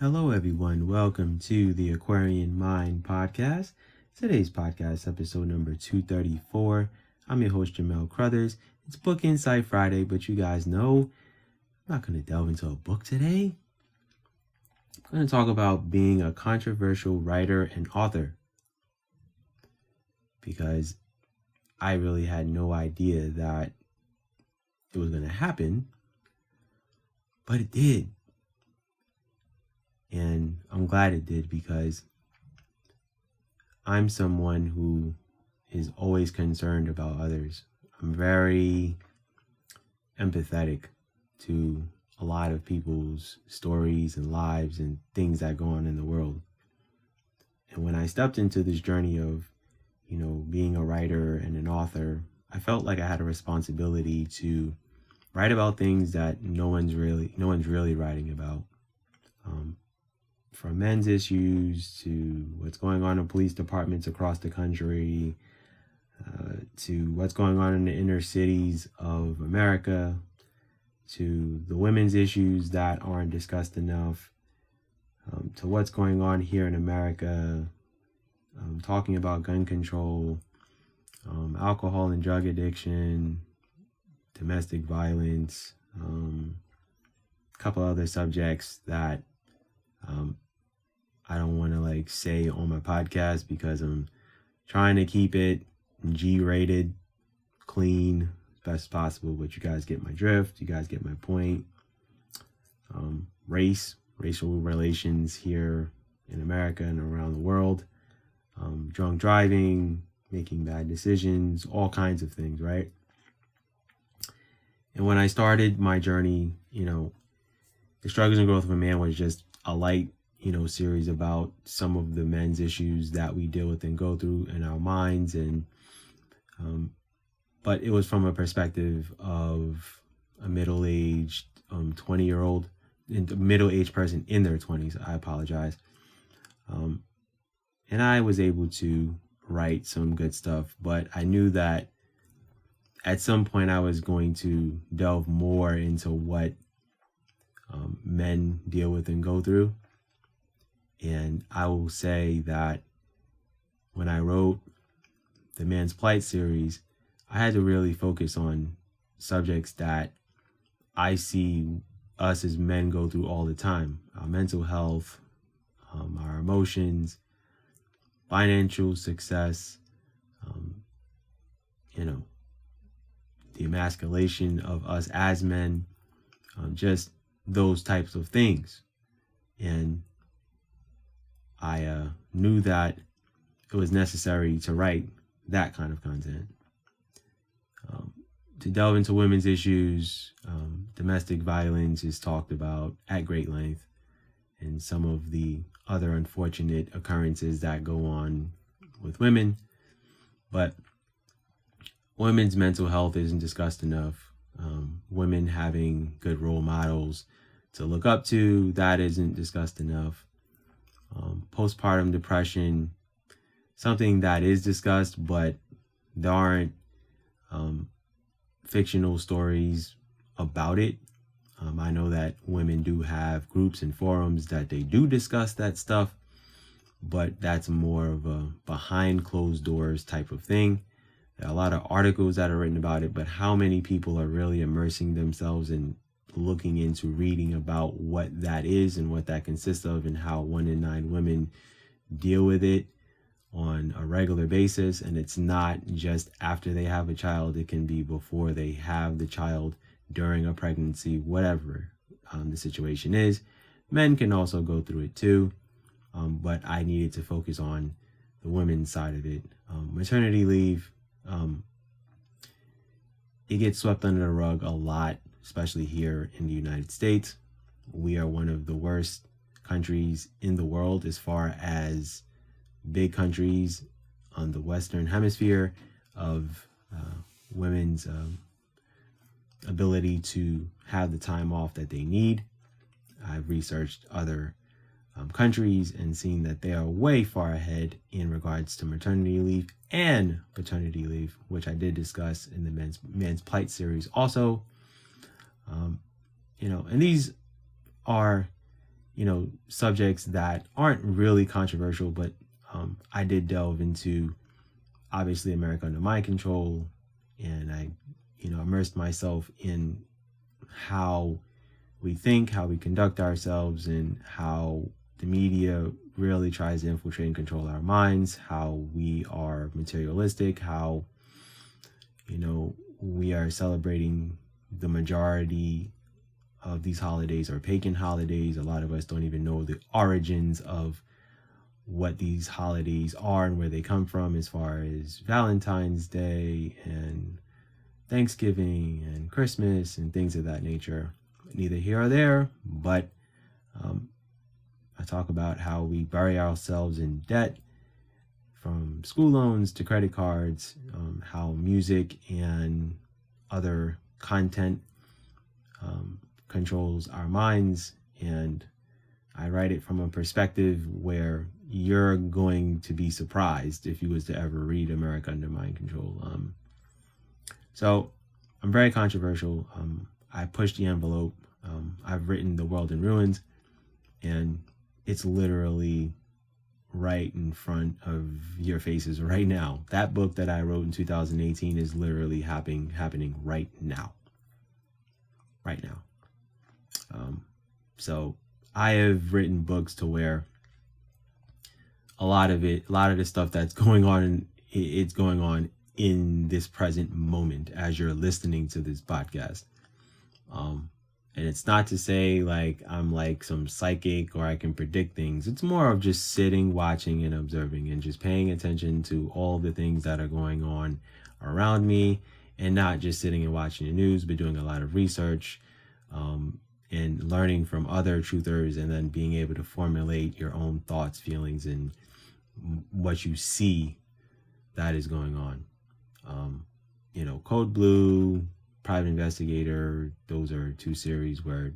Hello, everyone. Welcome to the Aquarian Mind Podcast. Today's podcast, episode number 234. I'm your host, Jamel Crothers. It's Book Insight Friday, but you guys know I'm not going to delve into a book today. I'm going to talk about being a controversial writer and author, because I really had no idea that it was going to happen, but it did. And I'm glad it did, because I'm someone who is always concerned about others. I'm very empathetic to a lot of people's stories and lives and things that go on in the world. And when I stepped into this journey of, being a writer and an author, I felt like I had a responsibility to write about things that no one's really writing about. From men's issues to what's going on in police departments across the country, to what's going on in the inner cities of America, to the women's issues that aren't discussed enough, to what's going on here in America, talking about gun control, alcohol and drug addiction, domestic violence, a couple other subjects that I don't want to say on my podcast, because I'm trying to keep it G-rated, clean, as best as possible. But you guys get my drift. You guys get my point. Racial relations here in America and around the world. Drunk driving, making bad decisions, all kinds of things, right? And when I started my journey, The Struggles and Growth of a Man was just a light series about some of the men's issues that we deal with and go through in our minds. And but it was from a perspective of a middle-aged 20-year-old, middle-aged person in their 20s. I apologize. And I was able to write some good stuff, but I knew that at some point I was going to delve more into what men deal with and go through. And I will say that when I wrote the Man's Plight series, I had to really focus on subjects that I see us as men go through all the time. Our mental health, our emotions, financial success, the emasculation of us as men, just those types of things. And I knew that it was necessary to write that kind of content. To delve into women's issues, domestic violence is talked about at great length, and some of the other unfortunate occurrences that go on with women. But women's mental health isn't discussed enough. Women having good role models to look up to, that isn't discussed enough. Postpartum depression, something that is discussed, but there aren't fictional stories about it. I know that women do have groups and forums that they do discuss that stuff, but that's more of a behind closed doors type of thing. There are a lot of articles that are written about it, but how many people are really immersing themselves in looking into reading about what that is and what that consists of, and how 1 in 9 women deal with it on a regular basis? And it's not just after they have a child, it can be before they have the child, during a pregnancy, whatever the situation is. Men can also go through it too, but I needed to focus on the women's side of it. Maternity leave, it gets swept under the rug a lot, especially here in the United States. We are one of the worst countries in the world as far as big countries on the Western Hemisphere of women's ability to have the time off that they need. I've researched other countries and seen that they are way far ahead in regards to maternity leave and paternity leave, which I did discuss in the Man's Plight series also. And these are subjects that aren't really controversial, but I did delve into, obviously, America Under Mind Control, and I, immersed myself in how we think, how we conduct ourselves, and how the media really tries to infiltrate and control our minds, how we are materialistic, how, we are celebrating the majority of these holidays are pagan holidays. A lot of us don't even know the origins of what these holidays are and where they come from, as far as Valentine's Day and Thanksgiving and Christmas and things of that nature. Neither here or there, but I talk about how we bury ourselves in debt, from school loans to credit cards, how music and other content controls our minds. And I write it from a perspective where you're going to be surprised if you was to ever read America Under Mind Control. So I'm very controversial. I push the envelope. I've written The World in Ruins, and it's literally right in front of your faces right now. That book that I wrote in 2018 is literally happening right now. Right now. So I have written books to where a lot of the stuff that's going on, it's going on in this present moment as you're listening to this podcast. And it's not to say like I'm like some psychic or I can predict things. It's more of just sitting, watching, and observing, and just paying attention to all the things that are going on around me, and not just sitting and watching the news, but doing a lot of research, and learning from other truthers, and then being able to formulate your own thoughts, feelings, and what you see that is going on. Code Blue, Private Investigator, those are two series where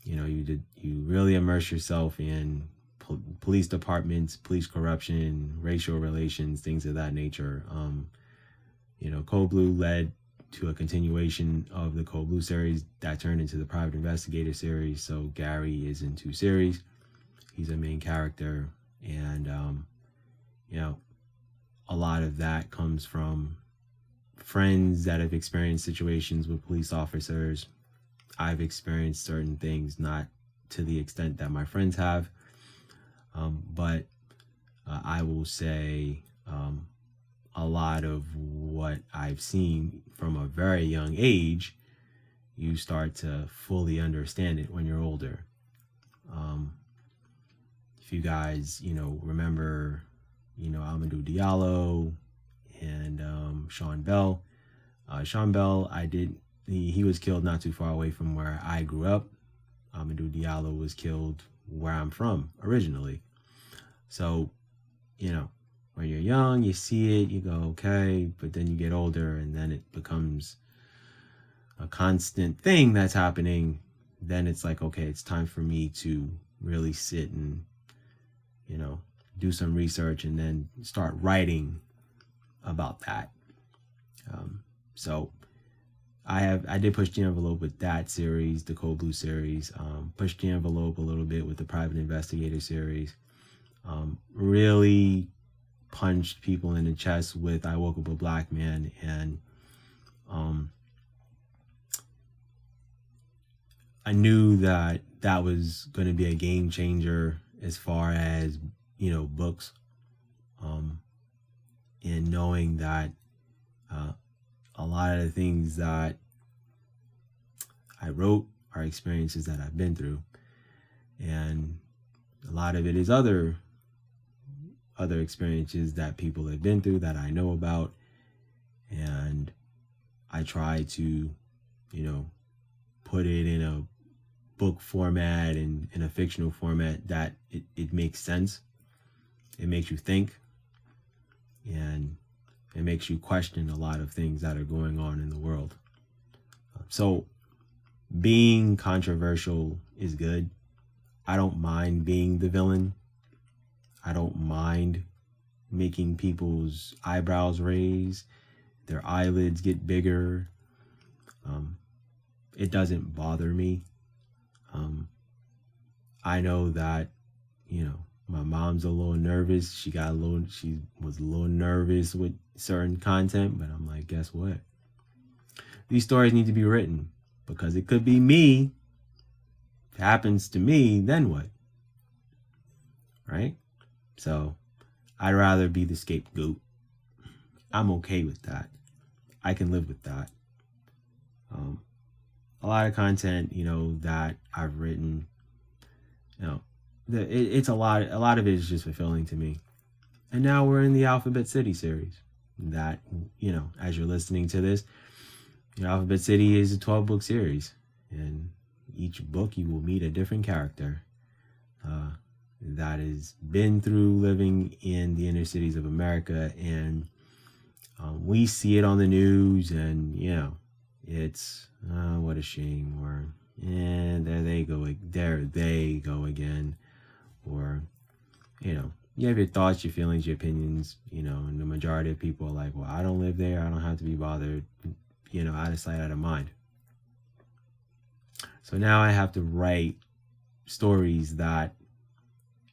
you really immerse yourself in police departments, police corruption, racial relations, things of that nature. Code Blue led to a continuation of the Code Blue series that turned into the Private Investigator series. So Gary is in two series. He's a main character, and a lot of that comes from friends that have experienced situations with police officers. I've experienced certain things, not to the extent that my friends have, but I will say a lot of what I've seen from a very young age, you start to fully understand it when you're older. If you guys, remember, Amadou Diallo and Sean Bell. Sean Bell, he was killed not too far away from where I grew up. Amadou Diallo was killed where I'm from originally. So, when you're young, you see it, you go, okay, but then you get older and then it becomes a constant thing that's happening. Then it's like, okay, it's time for me to really sit and, do some research and then start writing about that. So I did push the envelope with that series, the Code Blue series, pushed the envelope a little bit with the Private Investigator series, really punched people in the chest with I Woke Up a Black Man, and I knew that was going to be a game changer as far as, books, and knowing that a lot of the things that I wrote are experiences that I've been through, and a lot of it is other experiences that people have been through that I know about, and I try to, put it in a book format and in a fictional format that it makes sense. It makes you think, and it makes you question a lot of things that are going on in the world. So being controversial is good. I don't mind being the villain. I don't mind making people's eyebrows raise, their eyelids get bigger. It doesn't bother me. I know that, my mom's a little nervous. She was a little nervous with certain content, but I'm like, guess what? These stories need to be written because it could be me. If it happens to me, then what? Right? So I'd rather be the scapegoat. I'm okay with that. I can live with that. A lot of content, that I've written, it's a lot of it is just fulfilling to me. And now we're in the Alphabet City series that, as you're listening to this, Alphabet City is a 12-book series, and each book you will meet a different character that has been through living in the inner cities of America, and we see it on the news, and it's what a shame, or there they go again, or you have your thoughts, your feelings, your opinions, and the majority of people are like, well, I don't live there, I don't have to be bothered, out of sight, out of mind. So now I have to write stories that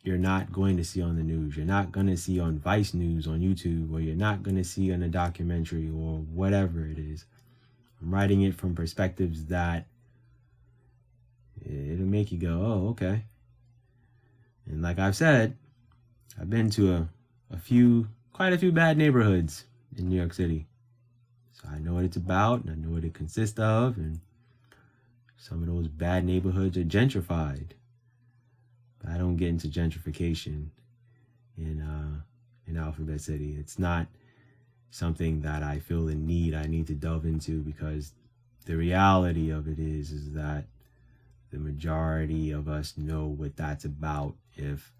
you're not going to see on the news. You're not going to see on Vice News on YouTube, or you're not going to see on a documentary or whatever it is. I'm writing it from perspectives that it'll make you go, oh, okay. And like I've said, I've been to quite a few bad neighborhoods in New York City. So I know what it's about, and I know what it consists of, and some of those bad neighborhoods are gentrified. But I don't get into gentrification in Alphabet City. It's not something that I feel I need to delve into, because the reality of it is that the majority of us know what that's about if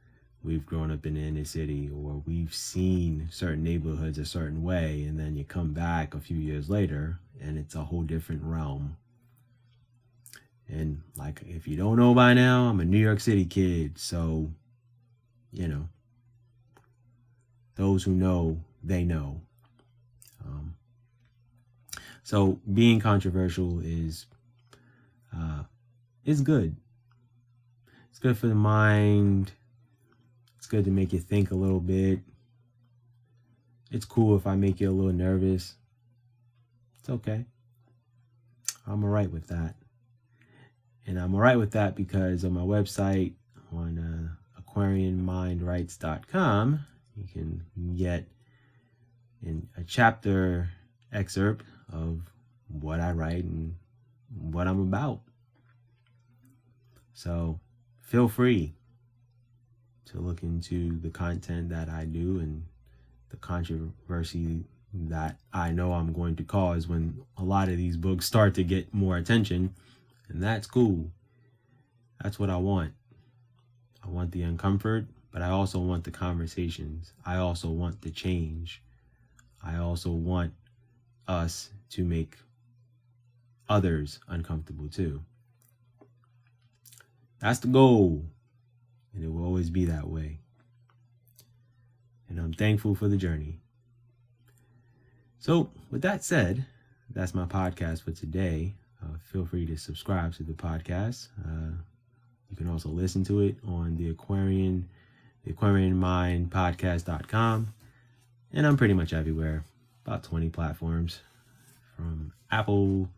we've grown up in the inner city, or we've seen certain neighborhoods a certain way, and then you come back a few years later and it's a whole different realm. And like, if you don't know by now, I'm a New York City kid, so those who know, they know. So being controversial is good. It's good for the mind. It's good to make you think a little bit. It's cool if I make you a little nervous. It's okay. I'm all right with that. And I'm all right with that because on my website, on aquarianmindrights.com, you can get a chapter excerpt of what I write and what I'm about. So feel free to look into the content that I do and the controversy that I know I'm going to cause when a lot of these books start to get more attention. And that's cool. That's what I want. I want the uncomfort, but I also want the conversations. I also want the change. I also want us to make others uncomfortable too. That's the goal. And it will always be that way. And I'm thankful for the journey. So with that said, that's my podcast for today. Feel free to subscribe to the podcast. You can also listen to it on the aquarianmindpodcast.com. And I'm pretty much everywhere. About 20 platforms, from Apple,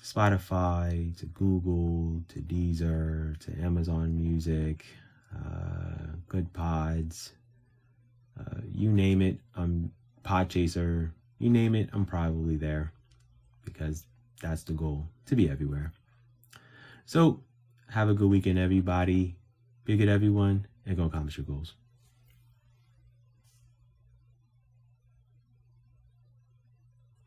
Spotify, to Google, to Deezer, to Amazon Music, Good Pods, you name it. I'm Podchaser. You name it, I'm probably there, because that's the goal, to be everywhere. So have a good weekend, everybody. Be good, everyone, and go accomplish your goals.